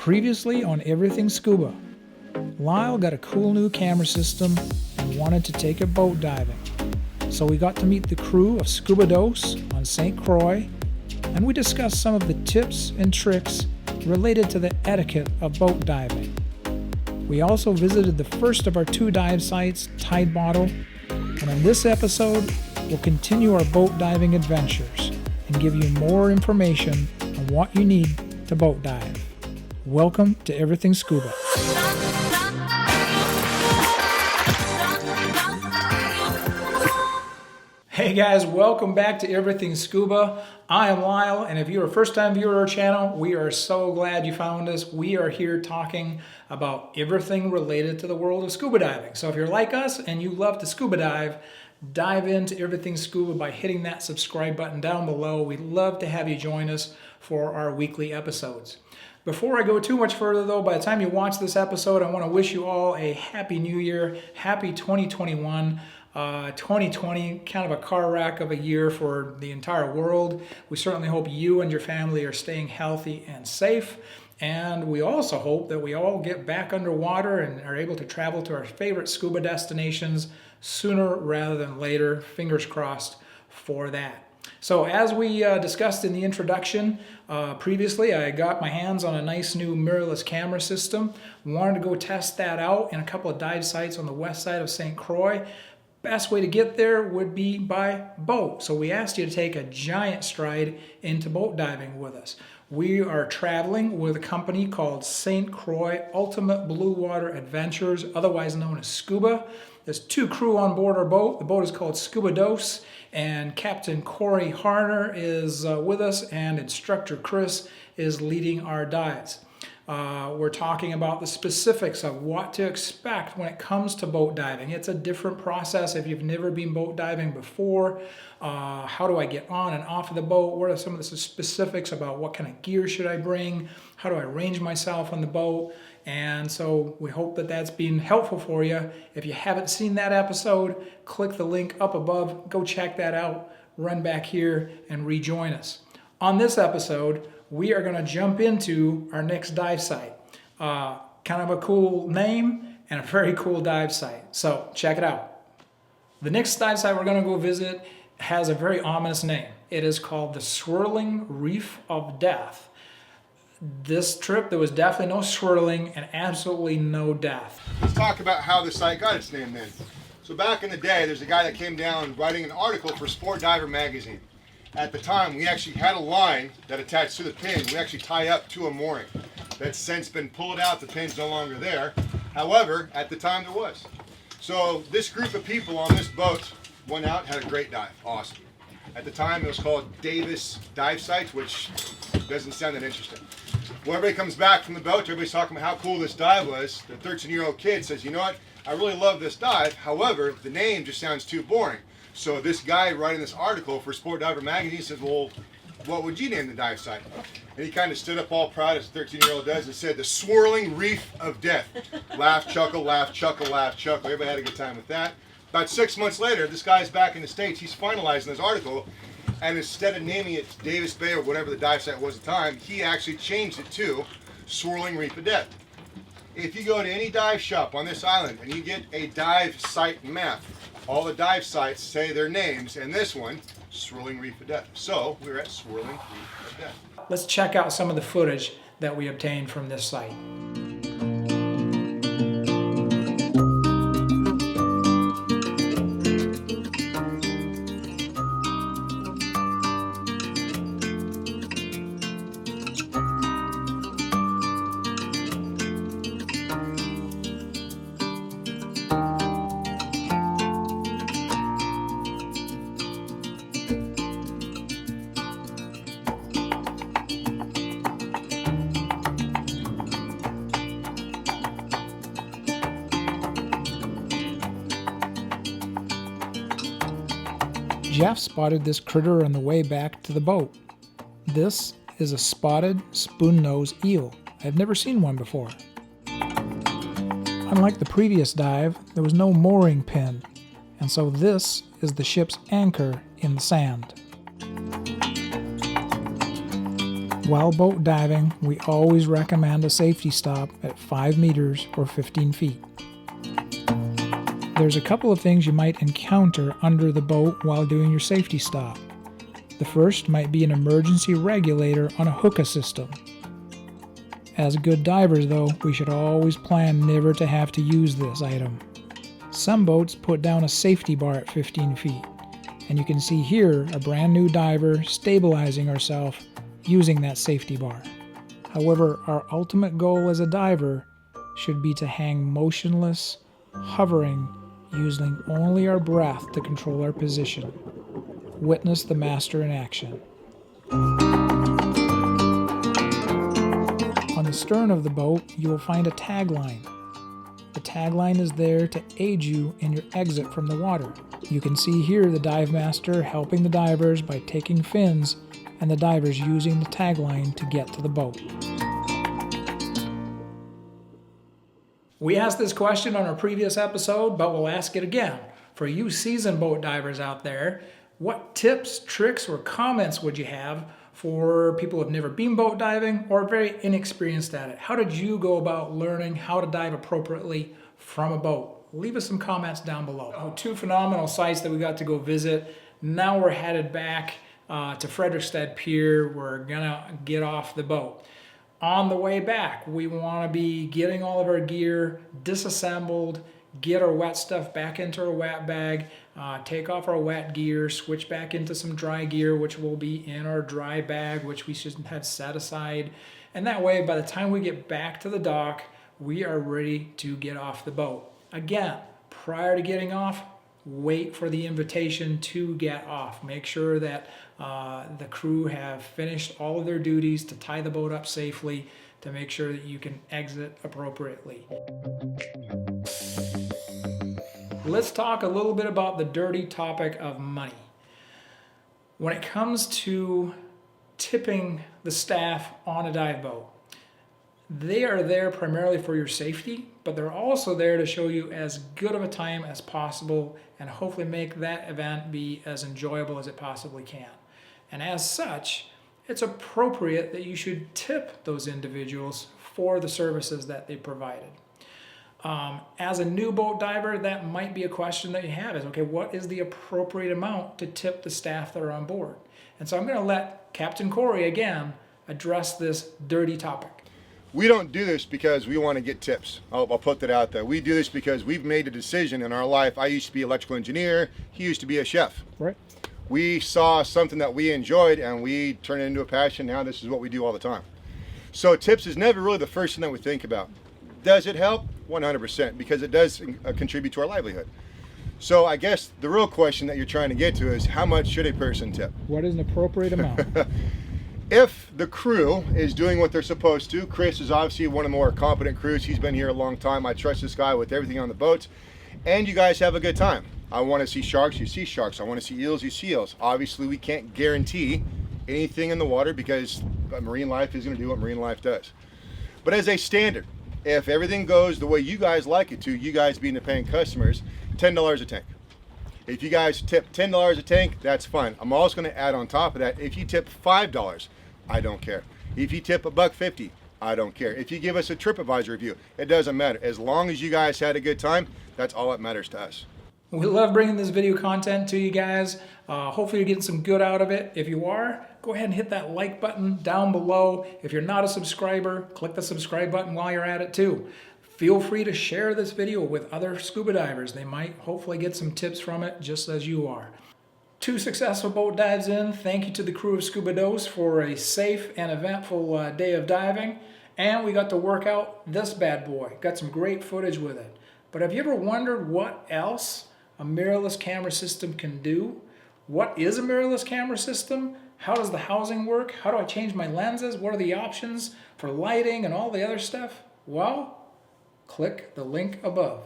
Previously on Everything Scuba, Lyell got a cool new camera system and wanted to take it boat diving. So we got to meet the crew of Scuba Dose on St. Croix, and we discussed some of the tips and tricks related to the etiquette of boat diving. We also visited the first of our 2 dive sites, Tide Bottle, and in this episode, we'll continue our boat diving adventures and give you more information on what you need to boat dive. Welcome to Everything Scuba. Hey guys, welcome back to Everything Scuba. I am Lyell, and if you're a first-time viewer of our channel, we are so glad you found us. We are here talking about everything related to the world of scuba diving. So if you're like us and you love to scuba dive into Everything Scuba by hitting that subscribe button down below. We'd love to have you join us for our weekly episodes. Before I go too much further though, by the time you watch this episode, I want to wish you all a happy new year, happy 2021. 2020, kind of a car wreck of a year for the entire world. We certainly hope you and your family are staying healthy and safe. And we also hope that we all get back underwater and are able to travel to our favorite scuba destinations sooner rather than later. Fingers crossed for that. So as we discussed in the introduction previously, I got my hands on a nice new mirrorless camera system. Wanted to go test that out in a couple of dive sites on the west side of St. Croix. Best way to get there would be by boat. So we asked you to take a giant stride into boat diving with us. We are traveling with a company called St. Croix Ultimate Bluewater Adventures, otherwise known as Scuba. There's 2 crew on board our boat. The boat is called Scuba Dose, and Captain Corey Harner is with us, and Instructor Chris is leading our dives. We're talking about the specifics of what to expect when it comes to boat diving. It's a different process if you've never been boat diving before. How do I get on and off of the boat? What are some of the specifics about what kind of gear should I bring? How do I arrange myself on the boat? And so we hope that that's been helpful for you. If you haven't seen that episode, click the link up above, go check that out, run back here and rejoin us. On this episode, we are going to jump into our next dive site. Kind of a cool name and a very cool dive site. So check it out. The next dive site we're going to go visit has a very ominous name. It is called the Swirling Reef of Death. This trip, there was definitely no swirling and absolutely no death. Let's talk about how the site got its name then. So back in the day, there's a guy that came down writing an article for Sport Diver magazine. At the time, we actually had a line that attached to the pin. We actually tie up to a mooring. That's since been pulled out. The pin's no longer there. However, at the time there was. So this group of people on this boat went out, had a great dive. Awesome. At the time, it was called Davis Dive Sites, which doesn't sound that interesting. When everybody comes back from the boat, everybody's talking about how cool this dive was. The 13-year-old kid says, you know what? I really love this dive. However, the name just sounds too boring. So this guy writing this article for Sport Diver magazine says, well, what would you name the dive site? And he kind of stood up all proud, as a 13-year-old does, and said, the Swirling Reef of Death. Laugh, chuckle, laugh, chuckle, laugh, chuckle. Everybody had a good time with that. About 6 months later, this guy's back in the States. He's finalizing this article. And instead of naming it Davis Bay or whatever the dive site was at the time, he actually changed it to Swirling Reef of Death. If you go to any dive shop on this island and you get a dive site map, all the dive sites say their names, and this one, Swirling Reef of Death. So we're at Swirling Reef of Death. Let's check out some of the footage that we obtained from this site. Jeff spotted this critter on the way back to the boat. This is a spotted spoon-nose eel. I've never seen one before. Unlike the previous dive, there was no mooring pin, and so this is the ship's anchor in the sand. While boat diving, we always recommend a safety stop at 5 meters or 15 feet. There's a couple of things you might encounter under the boat while doing your safety stop. The first might be an emergency regulator on a hookah system. As good divers though, we should always plan never to have to use this item. Some boats put down a safety bar at 15 feet, and you can see here a brand new diver stabilizing herself using that safety bar. However, our ultimate goal as a diver should be to hang motionless, hovering, using only our breath to control our position. Witness the master in action. On the stern of the boat, you will find a tagline. The tagline is there to aid you in your exit from the water. You can see here the dive master helping the divers by taking fins, and the divers using the tagline to get to the boat. We asked this question on our previous episode, but we'll ask it again. For you seasoned boat divers out there, what tips, tricks, or comments would you have for people who have never been boat diving or very inexperienced at it? How did you go about learning how to dive appropriately from a boat? Leave us some comments down below. Two phenomenal sites that we got to go visit. Now we're headed back to Frederiksted Pier. We're gonna get off the boat. On the way back, we want to be getting all of our gear disassembled, get our wet stuff back into our wet bag, take off our wet gear, switch back into some dry gear, which will be in our dry bag, which we should have set aside. And that way, by the time we get back to the dock, we are ready to get off the boat. Again, prior to getting off, wait for the invitation to get off. Make sure that the crew have finished all of their duties to tie the boat up safely to make sure that you can exit appropriately. Let's talk a little bit about the dirty topic of money. When it comes to tipping the staff on a dive boat, they are there primarily for your safety, but they're also there to show you as good of a time as possible and hopefully make that event be as enjoyable as it possibly can. And as such, it's appropriate that you should tip those individuals for the services that they provided. As a new boat diver, that might be a question that you have is, okay, what is the appropriate amount to tip the staff that are on board? And so I'm going to let Captain Corey again address this dirty topic. We don't do this because we want to get tips. I'll put that out there. We do this because we've made a decision in our life. I used to be an electrical engineer. He used to be a chef. Right. We saw something that we enjoyed and we turned it into a passion. Now this is what we do all the time. So tips is never really the first thing that we think about. Does it help? 100%, because it does contribute to our livelihood. So I guess the real question that you're trying to get to is, how much should a person tip? What is an appropriate amount? If the crew is doing what they're supposed to, Chris is obviously one of the more competent crews. He's been here a long time. I trust this guy with everything on the boats. And you guys have a good time. I want to see sharks, you see sharks. I want to see eels, you see eels. Obviously, we can't guarantee anything in the water because marine life is going to do what marine life does. But as a standard, if everything goes the way you guys like it to, you guys being the paying customers, $10 a tank. If you guys tip $10 a tank, that's fine. I'm also going to add on top of that, if you tip $5, I don't care. If you tip $1.50, I don't care. If you give us a TripAdvisor review, it doesn't matter. As long as you guys had a good time, that's all that matters to us. We love bringing this video content to you guys. Hopefully you're getting some good out of it. If you are, go ahead and hit that like button down below. If you're not a subscriber, click the subscribe button while you're at it too. Feel free to share this video with other scuba divers. They might hopefully get some tips from it just as you are. 2 successful boat dives in. Thank you to the crew of Scuba Dose for a safe and eventful day of diving. And we got to work out this bad boy. Got some great footage with it. But have you ever wondered what else a mirrorless camera system can do? What is a mirrorless camera system? How does the housing work? How do I change my lenses? What are the options for lighting and all the other stuff? Well, click the link above.